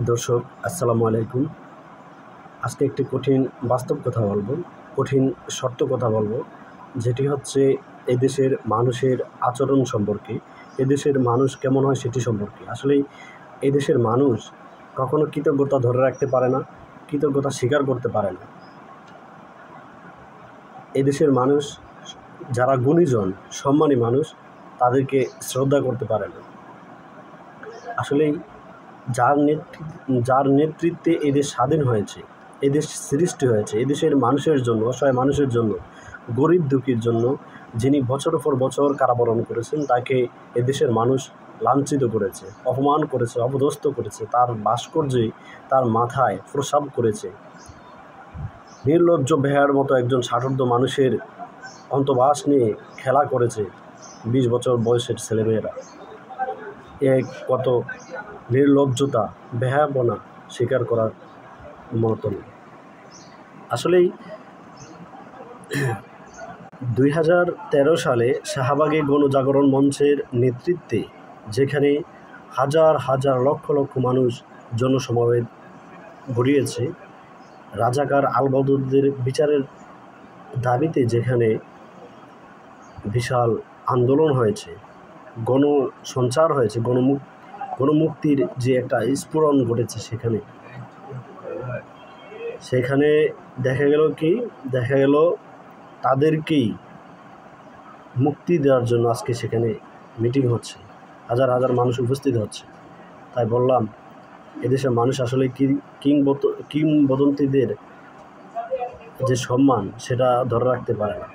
দর্শক আসসালামু আলাইকুম। আজকে একটি কঠিন বাস্তব কথা বলবো, কঠিন সত্য কথা বলবো, যেটি হচ্ছে এদেশের মানুষের আচরণ সম্পর্কে, এদেশের মানুষ কেমন হয় সেটি সম্পর্কে। আসলে এদেশের মানুষ কখনো কৃতজ্ঞতা ধরে রাখতে পারে না, কৃতজ্ঞতা স্বীকার করতে পারে না। এদেশের মানুষ যারা গুণীজন, সম্মানী মানুষ, তাদেরকে শ্রদ্ধা করতে পারে না। আসলেই যার নেতৃত্বে এদেশ স্বাধীন হয়েছে, এদেশ সৃষ্টি হয়েছে এদেশের মানুষের জন্য, অসহায় মানুষের জন্য, গরিব দুঃখীর জন্য, যিনি বছরের পর বছর কারাবরণ করেছেন, তাকে এদেশের মানুষ লাঞ্ছিত করেছে, অপমান করেছে, অপদস্থ করেছে, তার ভাস্কর্যে, তার মাথায় প্রসাব করেছে। নির্লজ্জ বেহার মতো একজন ষাটোর্ধ্ব মানুষের অন্তবাস নিয়ে খেলা করেছে 20 বছর বয়সের ছেলেমেয়েরা। কত নির্লজ্জতা, বেহায়াপনা স্বীকার করার মতন। আসলেই 2013 সালে শাহবাগে গণজাগরণ মঞ্চের নেতৃত্বে, যেখানে হাজার হাজার লক্ষ লক্ষ মানুষ জনসমাবেশ ঘটিয়েছে, রাজাকার আলবদরদের বিচারের দাবিতে যেখানে বিশাল আন্দোলন হয়েছে, গণসঞ্চার হয়েছে, গণমুক্তির যে একটা স্ফুরণ ঘটেছে, সেখানে দেখা গেল তাদেরকেই মুক্তি দেওয়ার জন্য আজকে সেখানে মিটিং হচ্ছে, হাজার হাজার মানুষ উপস্থিত হচ্ছে। তাই বললাম, এদেশের মানুষ আসলে কিংবদন্তিদের যে সম্মান, সেটা ধরে রাখতে পারে না।